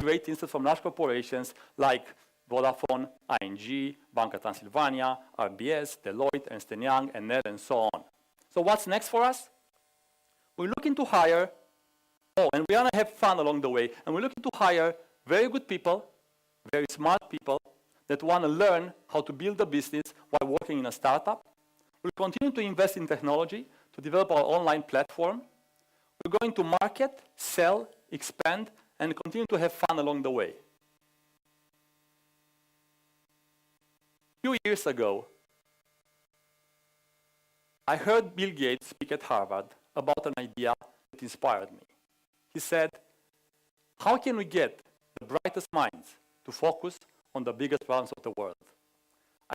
great instances from large corporations like Vodafone, ING, Banca Transilvania, RBS, Deloitte, Ernst & Young, Enel, and so on. So what's next for us? We're looking to hire, and we want to have fun along the way, and we're looking to hire very good people, very smart people that want to learn how to build a business while working in a startup. We'll continue to invest in technology to develop our online platform. We're going to market, sell, expand, and continue to have fun along the way. A few years ago, I heard Bill Gates speak at Harvard about an idea that inspired me. He said, how can we get the brightest minds to focus on the biggest problems of the world?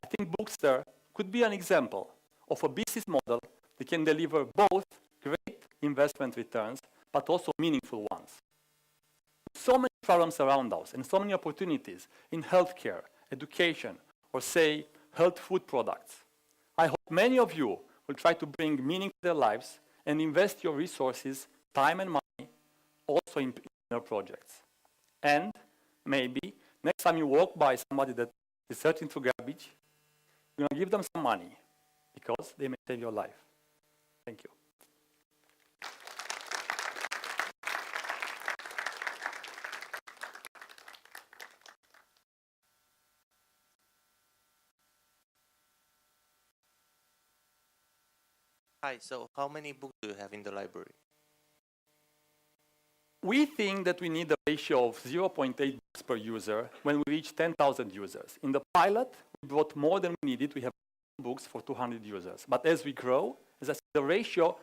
I think Bookster could be an example of a business model that can deliver both great investment returns, but also meaningful ones. So many problems around us and so many opportunities in healthcare, education, or say, health food products. I hope many of you will try to bring meaning to their lives and invest your resources, time and money, also in your projects. And maybe next time you walk by somebody that is searching through garbage, you're going to give them some money because they may save your life. Thank you. Hi, so how many books do you have in the library? We think that we need a ratio of 0.8 books per user when we reach 10,000 users. In the pilot, we brought more than we needed. We have books for 200 users. But as we grow, as I said, the ratio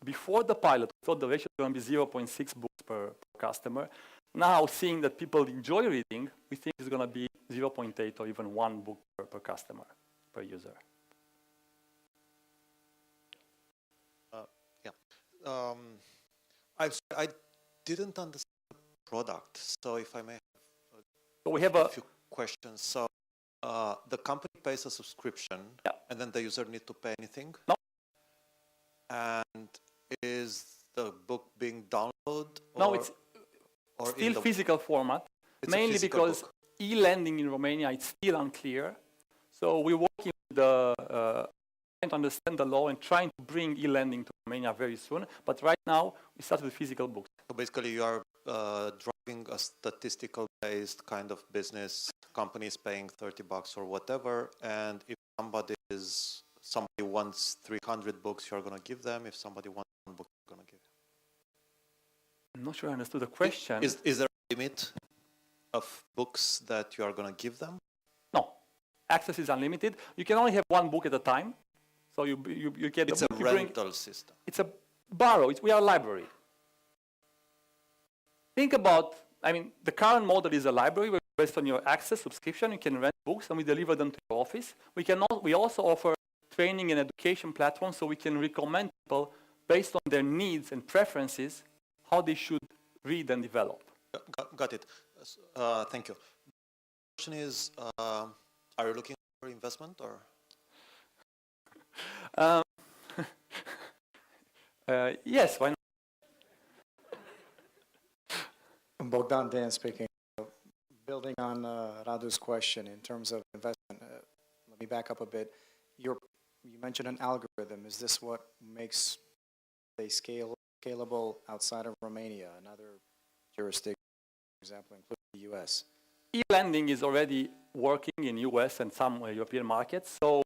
before the pilot, we thought the ratio was going to be 0.6 books per customer. Now, seeing that people enjoy reading, we think it's going to be 0.8 or even 1 book per customer, per user. I didn't understand the product, so if I may have a few questions. So the company pays a subscription, yeah, and then the user need to pay anything? No. And is the book being downloaded? No, it's still physical format, mainly because e-lending in Romania is still unclear. So we're working with the trying to understand the law and trying to bring e-lending to Romania very soon. But right now, we start with physical books. So basically, you are driving a statistical-based kind of business. Companies paying $30 or whatever, and if somebody wants 300 books, you're going to give them. If somebody wants 1 book, you're going to give them. I'm not sure I understood the question. Is there a limit of books that you are going to give them? No. Access is unlimited. You can only have 1 book at a time. So you get it's a book. It's a rental system. It's a borrow. We are a library. Think about, the current model is a library where based on your access subscription, you can rent books and we deliver them to your office. We also offer training and education platforms so we can recommend people based on their needs and preferences how they should read and develop. Got it. Thank you. The question is, are you looking for investment or? Yes, why not? Bogdan Dan speaking. Building on Radu's question in terms of investment, let me back up a bit. You mentioned an algorithm. Is this what makes they scalable outside of Romania and other jurisdictions, for example, including the US? E-lending is already working in US and some European markets. So,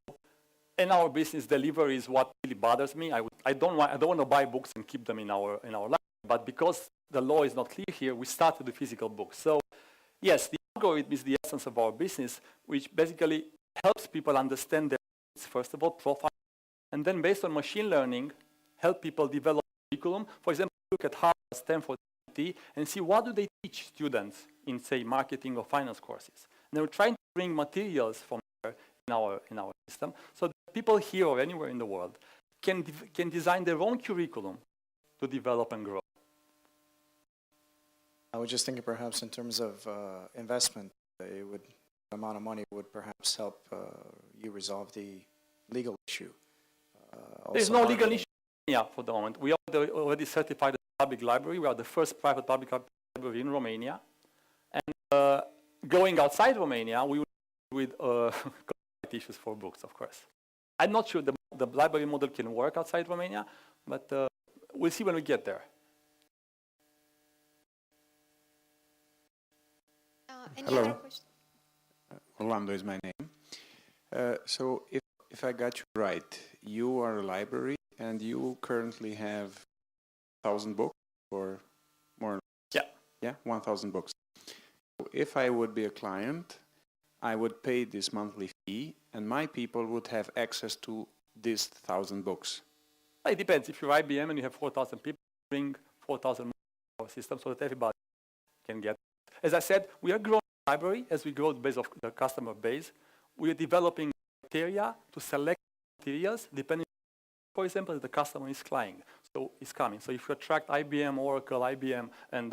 in our business, delivery is what really bothers me. I don't want to buy books and keep them in our library. But because the law is not clear here, we start with the physical books. So, yes, the algorithm is the essence of our business, which basically helps people understand their needs, first of all, profile, and then based on machine learning, help people develop curriculum. For example, look at Harvard, Stanford, MIT, and see what do they teach students in, say, marketing or finance courses. And we're trying to bring materials from there in our system so that people here or anywhere in the world can design their own curriculum to develop and grow. I was just thinking perhaps in terms of investment, the amount of money would perhaps help you resolve the legal issue. There's no legal issue for the moment. We are already certified as a public library. We are the first private public library in Romania. going outside Romania, we will with copyright issues for books, of course. I'm not sure the library model can work outside Romania, but we'll see when we get there. Any Hello. other questions? Orlando is my name. So if I got you right, you are a library and you currently have 1,000 books or more? Yeah. Yeah, 1,000 books. So if I would be a client, I would pay this monthly fee and my people would have access to these 1,000 books. It depends. If you're IBM and you have 4,000 people, bring 4,000 more systems so that everybody can get. As I said, we are growing the library as we grow the base of the customer base. We are developing criteria to select materials depending, for example, if the customer is client. So it's coming. So if you attract IBM, Oracle, IBM, and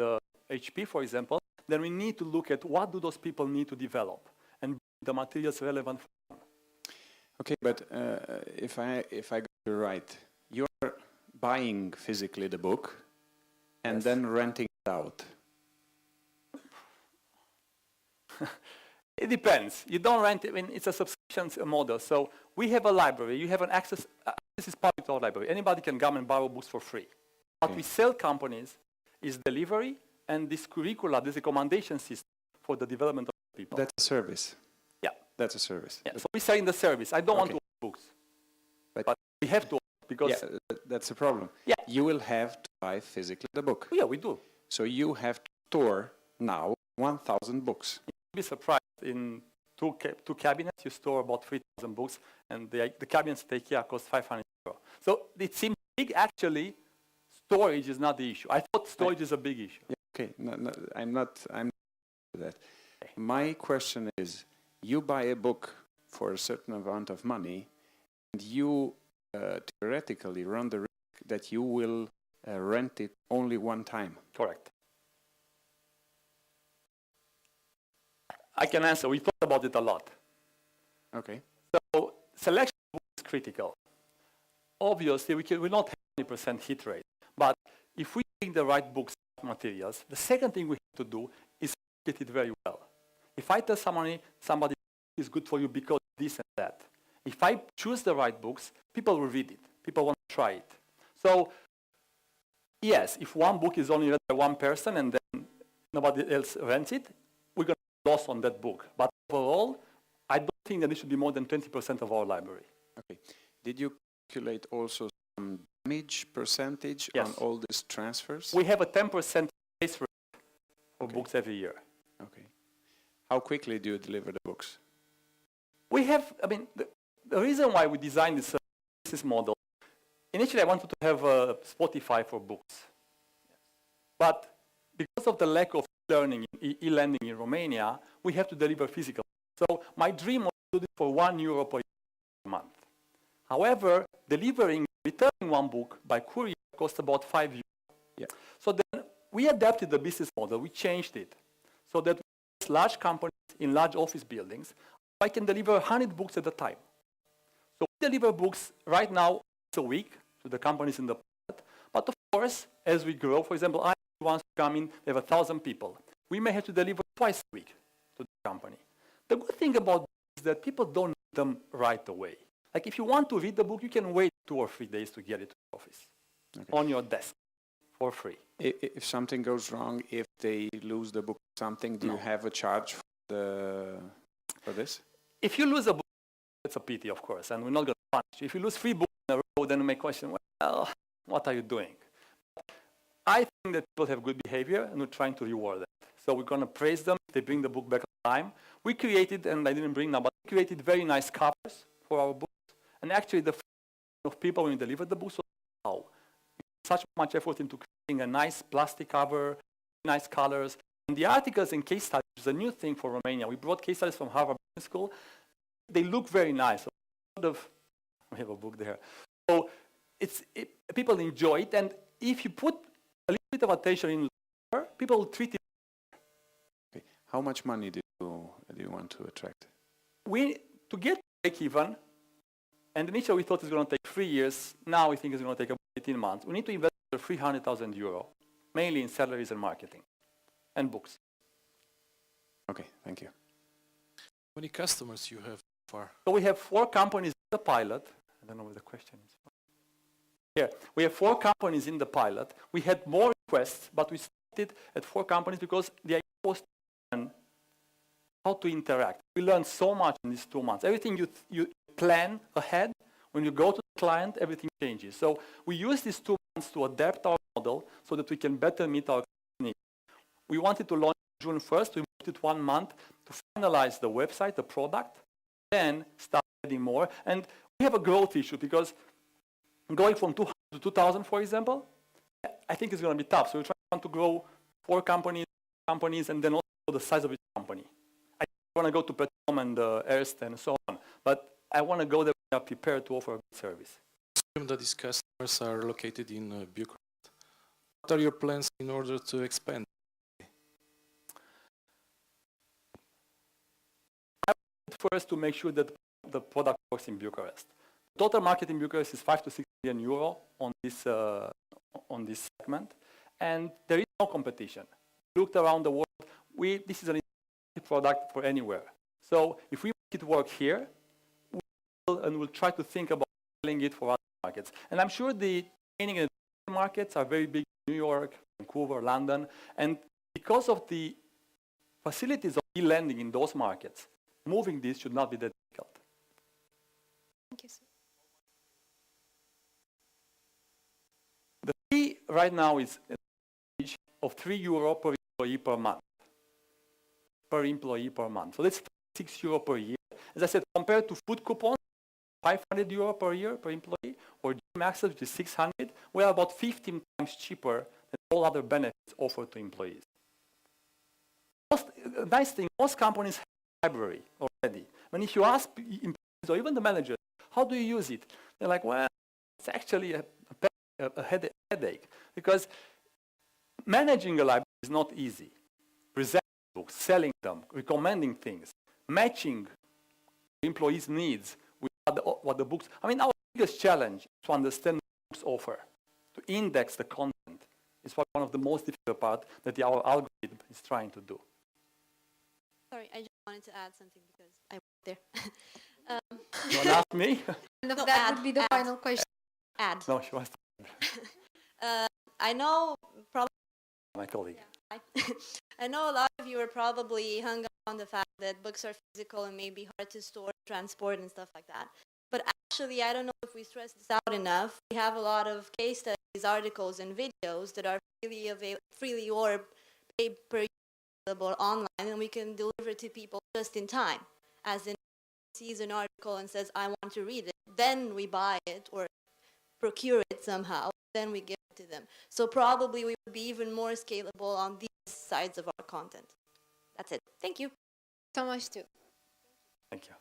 HP, for example, then we need to look at what do those people need to develop and the materials relevant for them. Okay, but if I got you right, you're buying physically the book and Yes. then renting it out. It depends. You don't rent it. I mean, it's a subscription model. So we have a library. You have an access. This is public to our library. Anybody can come and borrow books for free. What we sell companies is delivery and this curricula, this recommendation system for the development of people. That's a service. Yeah. That's a service. Yeah. So we sell in the service. I don't want to Okay. own books, But we have to because yeah, that's the problem. Yeah. You will have to buy physically the book. yeah, we do. So you have to store now 1,000 books. You'd be surprised. In two cabinets, you store about 3,000 books, and the cabinets take care cost 500 euro. So it seems big. Actually, storage is not the issue. I thought storage is a big issue. Yeah, okay, no, I'm not that. My question is, you buy a book for a certain amount of money, and you theoretically run the risk that you will rent it only one time. Correct. I can answer. We thought about it a lot. Okay. So selection of books is critical. Obviously, we will not have 100% hit rate. But if we pick the right books materials, the second thing we have to do is get it very well. If I tell somebody is good for you because this and that, if I choose the right books, people will read it. People want to try it. So yes, if one book is only read by one person and then nobody else rents it, we're going to lose on that book. But overall, I don't think that it should be more than 20% of our library. Okay. Did you calculate also some damage percentage Yes. on all these transfers? We have a 10% base rate for Okay. books every year. Okay. How quickly do you deliver the books? We have, I mean, the reason why we designed this business model, initially I wanted to have Spotify for books. But because of the lack of learning, e-learning in Romania, we have to deliver physical. So my dream was to do this for €1 per month. However, returning one book by courier costs about €5. Yeah. So then we adapted the business model, we changed it, so that large companies in large office buildings, I can deliver 100 books at a time. So we deliver books right now once a week to the companies in the planet. But of course, as we grow, for example, I wants to come in, they have 1,000 people. We may have to deliver twice a week to the company. The good thing about this is that people don't need them right away. Like if you want to read the book, you can wait 2 or 3 days to get it to the office on your desk for free. If something goes wrong, if they lose the book or something, do you have a charge for this? If you lose a book, it's a pity, of course, and we're not going to punish you. If you lose 3 books in a row, then we may question, well, what are you doing? I think that people have good behavior, and we're trying to reward them. So we're going to praise them if they bring the book back on time. We created, and I didn't bring them, but we created very nice covers for our books. And actually, the of people when we delivered the books was, wow, such much effort into creating a nice plastic cover, nice colors. And the articles and case studies is a new thing for Romania. We brought case studies from Harvard Business School. They look very nice. So we have a book there. So people enjoy it, and if you put a little bit of attention in, people will treat it. Okay. How much money do you want to attract? To get break even, and initially we thought it's going to take 3 years. Now we think it's going to take about 18 months. We need to invest €300,000, mainly in salaries and marketing and books. Okay, thank you. How many customers you have far? So we have 4 companies in the pilot. I don't know what the question is. Here, we have 4 companies in the pilot. We had more requests, but we started at 4 companies because the idea was to learn how to interact. We learned so much in these 2 months. Everything you plan ahead, when you go to the client, everything changes. So we use these 2 months to adapt our model so that we can better meet our needs. We wanted to launch June 1st. We moved it 1 month to finalize the website, the product, then start adding more. And we have a growth issue because going from 200 to 2,000, for example, I think it's going to be tough. So we're trying to grow 4 companies, and then also the size of each company. I want to go to Petom and Erst and so on, but I want to go there we are prepared to offer a good service. Assume that these customers are located in Bucharest. What are your plans in order to expand? First, to make sure that the product works in Bucharest. Total market in Bucharest is 5 to 6 million euro on this segment, and there is no competition. Looked around the world, this is an product for anywhere. So if we make it work here, we'll try to think about selling it for other markets. And I'm sure the training and markets are very big in New York, Vancouver, London, and because of the facilities of e-lending in those markets, moving this should not be that difficult. Thank you, sir. The fee right now is of 3 euro per employee per month. Per employee per month. So that's 6 euro per year. As I said, compared to food coupons, 500 euro per year per employee, or gym access, which is 600, we are about 15 times cheaper than all other benefits offered to employees. Nice thing, most companies have a library already. And if you ask employees or even the managers, how do you use it? They're like, well, it's actually a headache, because managing a library is not easy. Presenting books, selling them, recommending things, matching employees' needs with what the books. I mean, our biggest challenge is to understand what books offer, to index the content. Is one of the most difficult parts that our algorithm is trying to do. Sorry, I just wanted to add something because I was there. You want to ask me? No, That would be the final question. Add. No, she wants to. I know probably. My colleague. Yeah, I know a lot of you are probably hung up on the fact that books are physical and may be hard to store, transport, and stuff like that. But actually, I don't know if we stress this out enough. We have a lot of case studies, articles, and videos that are freely or paid per available online, and we can deliver to people just in time. As in, sees an article and says, "I want to read it," then we buy it or procure it somehow. Then we give it to them. So probably we would be even more scalable on these sides of our content. That's it. Thank you. So much too. Thank you.